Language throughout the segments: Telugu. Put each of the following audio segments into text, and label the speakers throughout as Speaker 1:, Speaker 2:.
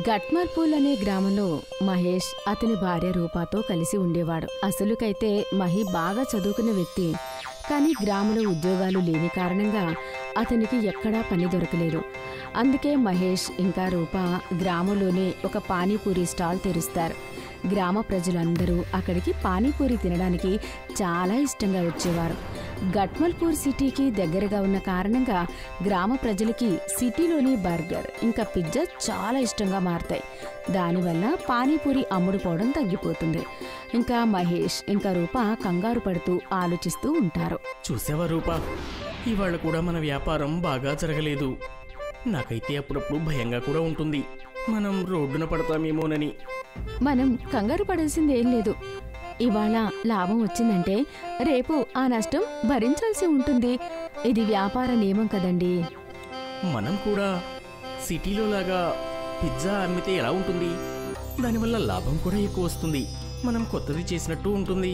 Speaker 1: గట్మల్పూల్ అనే గ్రామంలో మహేష్ అతని భార్య రూపాతో కలిసి ఉండేవాడు. అసలుకైతే మహి బాగా చదువుకున్న వ్యక్తి. కానీ గ్రామంలో ఉద్యోగాలు లేని కారణంగా అతనికి ఎక్కడా పని దొరకలేదు. అందుకే మహేష్ ఇంకా రూపా గ్రామంలోనే ఒక పానీపూరి స్టాల్ తెరుస్తారు. గ్రామ ప్రజలందరూ అక్కడికి పానీపూరి తినడానికి చాలా ఇష్టంగా వచ్చేవారు. గట్మల్పూర్ సిటీకి దగ్గరగా ఉన్న కారణంగా గ్రామ ప్రజలకి సిటీలోని బర్గర్ ఇంకా పిజ్జా చాలా ఇష్టంగా మారతాయి. దానివల్ల పానీపూరి అమ్ముడుపోవడం తగ్గిపోతుంది. ఇంకా మహేష్ ఇంకా రూపా కంగారు పడుతూ ఆలోచిస్తూ ఉంటారు.
Speaker 2: చూసావా రూపా, ఇవాళ కూడా మన వ్యాపారం బాగా జరగలేదు. నాకైతే అప్పుడప్పుడు భయంగా కూడా ఉంటుంది, మనం రోడ్డున పడతామేమోనని.
Speaker 1: మనం కంగారు పడాల్సింది ఏం లేదు. ఇవాళ లాభం వచ్చిందంటే రేపు ఆ నష్టం భరించాల్సి ఉంటుంది. ఇది వ్యాపార నియమం కదండి.
Speaker 2: మనం కూడా సిటీలో లాగా పిజ్జా అమ్మితే ఎలా ఉంటుంది? దానివల్ల లాభం కూడా ఎక్కువ వస్తుంది, మనం కొత్తది చేసినట్టు ఉంటుంది.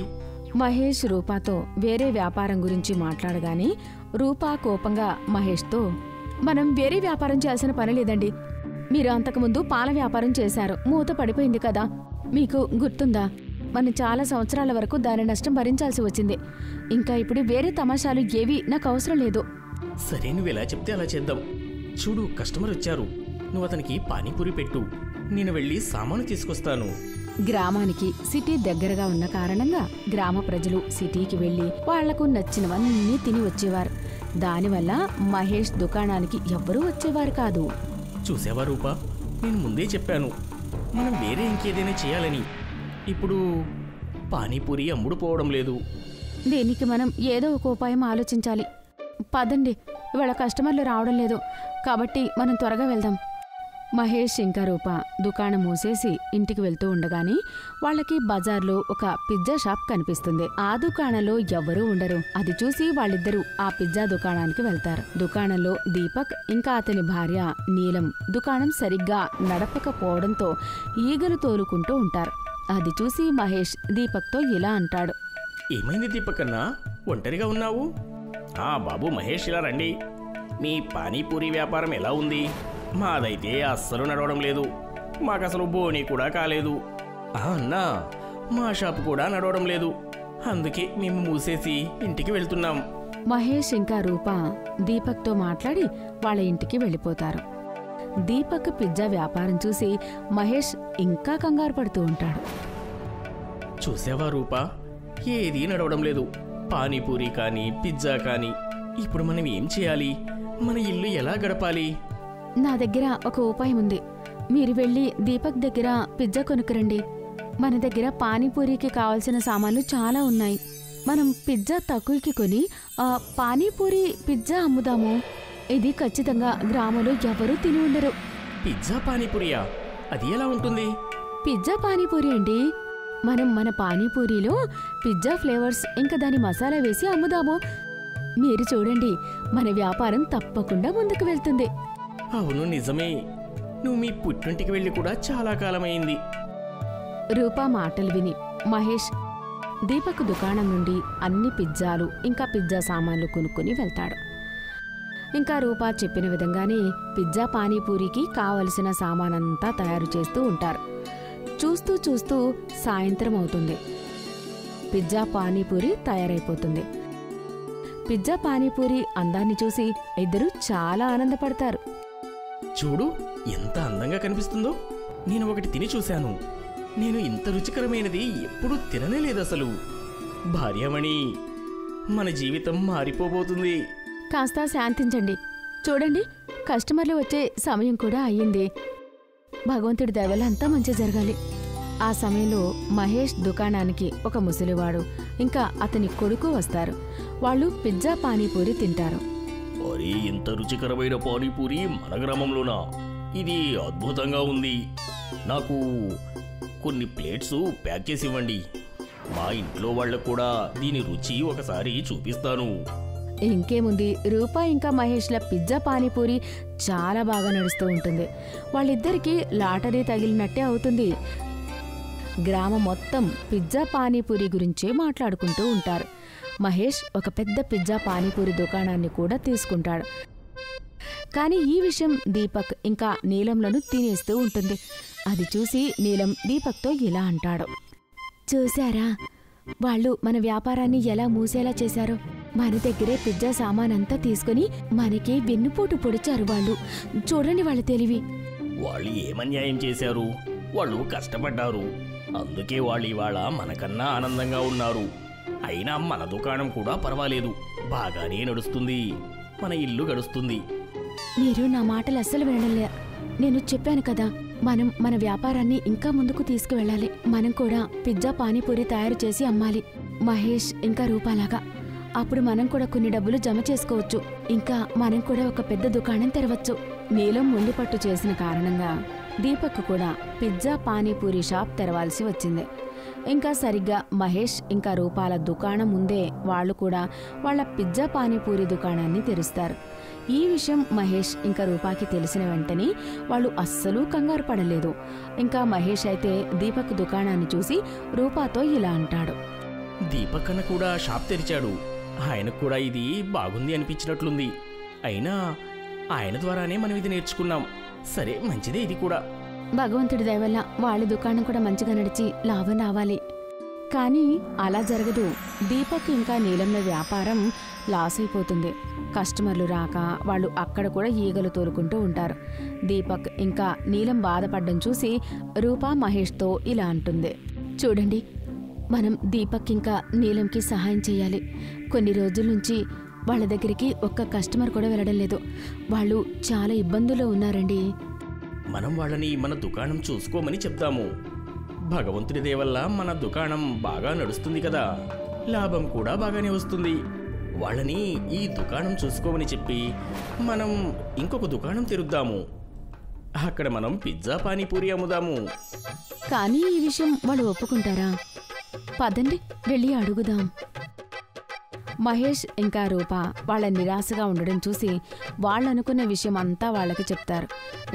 Speaker 1: మహేష్ రూపాతో వేరే వ్యాపారం గురించి మాట్లాడగానే రూపా కోపంగా మహేష్తో, మనం వేరే వ్యాపారం చేయాల్సిన పని లేదండి. మీరు అంతకుముందు పాల వ్యాపారం చేశారు, మూత పడిపోయింది కదా, మీకు గుర్తుందా? మనం చాలా సంవత్సరాల వరకు దాని నష్టం భరించాల్సి వచ్చింది. ఇంకా ఇప్పుడు వేరే తమాషాలు ఏవి నాకు అవసరం లేదు.
Speaker 2: సరే, నువ్వు ఎలా చెప్తే అలా చేద్దాం. చూడు, కస్టమర్ వచ్చారు, నువ్వు అతనికి పానీపూరి పెట్టు, నేను వెళ్ళి సామాను తీసుకొస్తాను.
Speaker 1: గ్రామానికి సిటీ దగ్గరగా ఉన్న కారణంగా గ్రామ ప్రజలు సిటీకి వెళ్లి వాళ్లకు నచ్చినవన్నీ తిని వచ్చేవారు. దానివల్ల మహేష్ దుకాణానికి ఎవ్వరూ వచ్చేవారు కాదు.
Speaker 2: చూసావా రూపా, నేను ముందే చెప్పాను మనం వేరే ఇంకేదైనా చేయాలని. ఇప్పుడు పానీపూరి అమ్ముడుపోవడం లేదు.
Speaker 1: దీనికి మనం ఏదో ఒక ఉపాయం ఆలోచించాలి. పదండి, ఇవాళ కస్టమర్లు రావడం లేదు కాబట్టి మనం త్వరగా వెళ్దాం. మహేష్ ఇంకా రూప దుకాణం మూసేసి ఇంటికి వెళ్తూ ఉండగానే వాళ్ళకి బజార్లో ఒక పిజ్జా షాప్ కనిపిస్తుంది. ఆ దుకాణంలో ఎవ్వరూ ఉండరు. అది చూసి వాళ్ళిద్దరూ ఆ పిజ్జా దుకాణానికి వెళ్తారు. దుకాణంలో దీపక్ ఇంకా అతని భార్య నీలం దుకాణం సరిగ్గా నడపకపోవడంతో ఈగలు తోలుకుంటూ ఉంటారు. అది చూసి మహేష్ దీపక్తో ఇలా అంటాడు.
Speaker 2: ఏమైంది దీపక్ అన్నా, ఒంటరిగా ఉన్నావు? బాబు మహేష్, ఇలా రండి. మీ పానీపూరి వ్యాపారం ఎలా ఉంది? మాదైతే అస్సలు నడవడం లేదు, మాకసలు బోనీ కూడా కాలేదు. అన్నా, మా షాపు కూడా నడవడం లేదు, అందుకే మేము మూసేసి ఇంటికి వెళ్తున్నాం.
Speaker 1: మహేష్ ఇంకా రూప దీపక్తో మాట్లాడి వాళ్ళ ఇంటికి వెళ్ళిపోతారు. దీపక్ పిజ్జా వ్యాపారం చూసి మహేష్ ఇంకా కంగారు పడుతూ ఉంటాడు.
Speaker 2: చూసావా రూపా, ఏదీ నడవడం లేదు, పానీపూరి కానీ పిజ్జా కానీ. ఇప్పుడు మనం ఏం చేయాలి? మన ఇల్లు ఎలా గడపాలి?
Speaker 1: నా దగ్గర ఒక ఉపాయం ఉంది. మీరు వెళ్ళి దీపక్ దగ్గర పిజ్జా కొనుక్కురండి. మన దగ్గర పానీపూరికి కావాల్సిన సామాన్లు చాలా ఉన్నాయి. మనం పిజ్జా తక్కువకి కొని పానీపూరి పిజ్జా అమ్ముదాము. ఇది ఖచ్చితంగా గ్రామంలో ఎవరూ తిని ఉండరు.
Speaker 2: పిజ్జా పానీపూరియా? అది ఎలా ఉంటుంది?
Speaker 1: పిజ్జా పానీపూరి అండి. మనం మన పానీపూరిలో పిజ్జా ఫ్లేవర్స్ ఇంకా దాని మసాలా వేసి అమ్ముదాము. మీరు చూడండి, మన వ్యాపారం తప్పకుండా ముందుకు వెళ్తుంది.
Speaker 2: అవును, నిజమే. నువ్వు మీ పుట్టింటికి వెళ్ళి కూడా చాలా కాలమైంది.
Speaker 1: రూపా మాటలు విని మహేష్ దీపక్ దుకాణం నుండి అన్ని పిజ్జాలు ఇంకా పిజ్జా సామాన్లు కొనుక్కొని వెళ్తాడు. ఇంకా రూపా చెప్పిన విధంగానే పిజ్జా పానీపూరికి కావలసిన సామానంతా తయారు చేస్తూ ఉంటారు. చూస్తూ చూస్తూ సాయంత్రం అవుతుంది. పిజ్జా పానీపూరి తయారైపోతుంది. పిజ్జా పానీపూరి అందాన్ని చూసి ఇద్దరూ చాలా ఆనందపడతారు.
Speaker 2: చూడు, ఎంత అందంగా కనిపిస్తుందో. నేను ఒకటి తిని చూశాను, నేను ఇంత రుచికరమైనది ఎప్పుడూ తిననేలేదు అసలు. భార్యామణి, మన జీవితం మారిపోబోతుంది.
Speaker 1: కాస్త శాంతించండి. చూడండి, కస్టమర్లు వచ్చే సమయం కూడా అయ్యింది. భగవంతుడి దయ వల్ల అంతా మంచి జరగాలి. ఆ సమయంలో మహేష్ దుకాణానికి ఒక ముసలివాడు ఇంకా అతని కొడుకు వస్తారు. వాళ్ళు పిజ్జా పానీపూరి తింటారు.
Speaker 2: అరే, ఇంత రుచికరమైన పానీపూరి మన గ్రామంలోనా? ఇది అద్భుతంగా ఉంది. నాకు కొన్ని ప్లేట్స్ ప్యాక్ చేసి ఇవ్వండి. మా ఇంట్లో వాళ్ళకు కూడా దీని రుచి ఒకసారి చూపిస్తాను.
Speaker 1: ఇంకేముంది, రూపా ఇంకా మహేష్ల పిజ్జా పానీపూరి చాలా బాగా నడుస్తూ ఉంటుంది. వాళ్ళిద్దరికీ లాటరీ తగిలినట్టే అవుతుంది. గ్రామం మొత్తం పిజ్జా పానీపూరి గురించే మాట్లాడుకుంటూ ఉంటారు. మహేష్ ఒక పెద్ద పిజ్జా పానీపూరి దుకాణాన్ని కూడా తీసుకుంటాడు. కానీ ఈ విషయం దీపక్ ఇంకా నీలంలను తినేస్తూ ఉంటుంది. అది చూసి నీలం దీపక్తో ఇలా అంటాడు. చూశారా, వాళ్ళు మన వ్యాపారాన్ని ఎలా మూసేలా చేశారో. మన దగ్గరే పిజ్జా సామానంతా తీసుకుని మనకి వెన్నుపోటు పొడిచారు వాళ్ళు. చూడండి వాళ్ళ తెలివి.
Speaker 2: వాళ్ళు ఏమన్యాయం చేశారు? వాళ్ళు కష్టపడ్డారు, అందుకే వాళ్ళు ఇవాళ మనకన్నా ఆనందంగా ఉన్నారు. అయినా మన దుకాణం కూడా పర్వాలేదు, బాగానే నడుస్తుంది. మన ఇల్లు గడుస్తుంది.
Speaker 1: మీరు నా మాటలు అస్సలు వినడంలే. నేను చెప్పాను కదా, మనం మన వ్యాపారాన్ని ఇంకా ముందుకు తీసుకువెళ్ళాలి. మనం కూడా పిజ్జా పానీపూరి తయారు చేసి అమ్మాలి, మహేష్ ఇంకా రూపాలాగా. అప్పుడు మనం కూడా కొన్ని డబ్బులు జమ చేసుకోవచ్చు. ఇంకా మనం కూడా ఒక పెద్ద దుకాణం తెరవచ్చు. నీలం మొండిపట్టు చేసిన కారణంగా దీపక్ కూడా పిజ్జా పానీపూరి షాప్ తెరవాల్సి వచ్చింది. ఇంకా సరిగ్గా మహేష్ ఇంకా రూపాల దుకాణం ముందే వాళ్ళు కూడా వాళ్ళ పిజ్జా పానీపూరి దుకాణాన్ని తెరుస్తారు. ఈ విషయం మహేష్ ఇంకా రూపాకి తెలిసిన వెంటనే వాళ్ళు అస్సలు కంగారు పడలేదు. ఇంకా మహేష్ అయితే దీపక్ దుకాణాన్ని చూసి రూపాతో ఇలా అంటాడు.
Speaker 2: దీపక్ అన్న కూడా షాప్ తెరిచాడు. ఆయనకు కూడా ఇది బాగుంది అనిపించినట్లుంది. అయినా ఆయన ద్వారానే మనం ఇది నేర్చుకున్నాం. సరే, మంచిదే ఇది కూడా.
Speaker 1: భగవంతుడి దయ వల్ల వాళ్ళ దుకాణం కూడా మంచిగా నడిచి లాభం రావాలి. కానీ అలా జరగదు. దీపక్ ఇంకా నీలంల వ్యాపారం లాస్ అయిపోతుంది. కస్టమర్లు రాక వాళ్ళు అక్కడ కూడా ఈగలు తోలుకుంటూ ఉంటారు. దీపక్ ఇంకా నీలం బాధపడ్డం చూసి రూపా మహేష్తో ఇలా అంటుంది. చూడండి, మనం దీపక్ ఇంకా నీలంకి సహాయం చేయాలి. కొన్ని రోజుల నుంచి వాళ్ళ దగ్గరికి ఒక్క కస్టమర్ కూడా వెళ్ళడం లేదు. వాళ్ళు చాలా ఇబ్బందుల్లో ఉన్నారండి.
Speaker 2: మనం వాళ్ళని మన దుకాణం చూసుకోమని చెప్తాము. భగవంతుడి దయ వల్ల మన దుకాణం బాగా నడుస్తుంది కదా, లాభం కూడా బాగానే వస్తుంది. వాళ్ళని ఈ దుకాణం చూసుకోమని చెప్పి మనం ఇంకొక దుకాణం తెరుద్దాము. అక్కడ మనం పిజ్జా పానీపూరి అమ్ముదాము.
Speaker 1: కానీ ఈ విషయం వాళ్ళు ఒప్పుకుంటారా? పదండి, వెళ్ళి అడుగుదాం. మహేష్ ఇంకా రూప వాళ్ళ నిరాశగా ఉండడం చూసి వాళ్ళనుకున్న విషయం అంతా వాళ్ళకి చెప్తారు.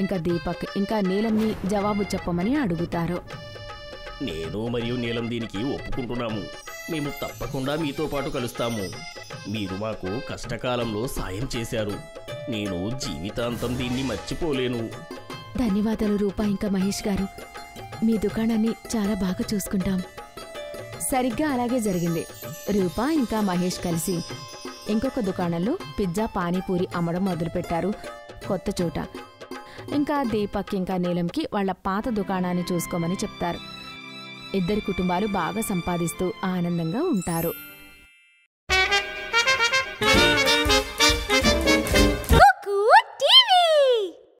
Speaker 1: ఇంకా దీపక్ ఇంకా నీలంని జవాబు చెప్పమని అడుగుతారు.
Speaker 2: నేను మరియు నీలం దీనికి ఒప్పుకుంటున్నాము. మేము తప్పకుండా మీతో పాటు కలుస్తాము. మీరు మాకు కష్టకాలంలో సాయం చేశారు. నేను జీవితాంతం దీన్ని మర్చిపోలేను.
Speaker 1: ధన్యవాదాలు రూప ఇంకా మహేష్ గారు. మీ దుకాణాన్ని చాలా బాగా చూసుకుంటాం. సరిగ్గా అలాగే జరిగింది. రూప ఇంకా మహేష్ కలిసి ఇంకొక దుకాణంలో పిజ్జా పానీపూరి అమ్మడం మొదలుపెట్టారు, కొత్త చోట. ఇంకా దీపక్ ఇంకా నీలంకి వాళ్ల పాత దుకాణాన్ని చూసుకోమని చెప్తారు. ఇద్దరి కుటుంబాలు బాగా సంపాదిస్తూ ఆనందంగా ఉంటారు.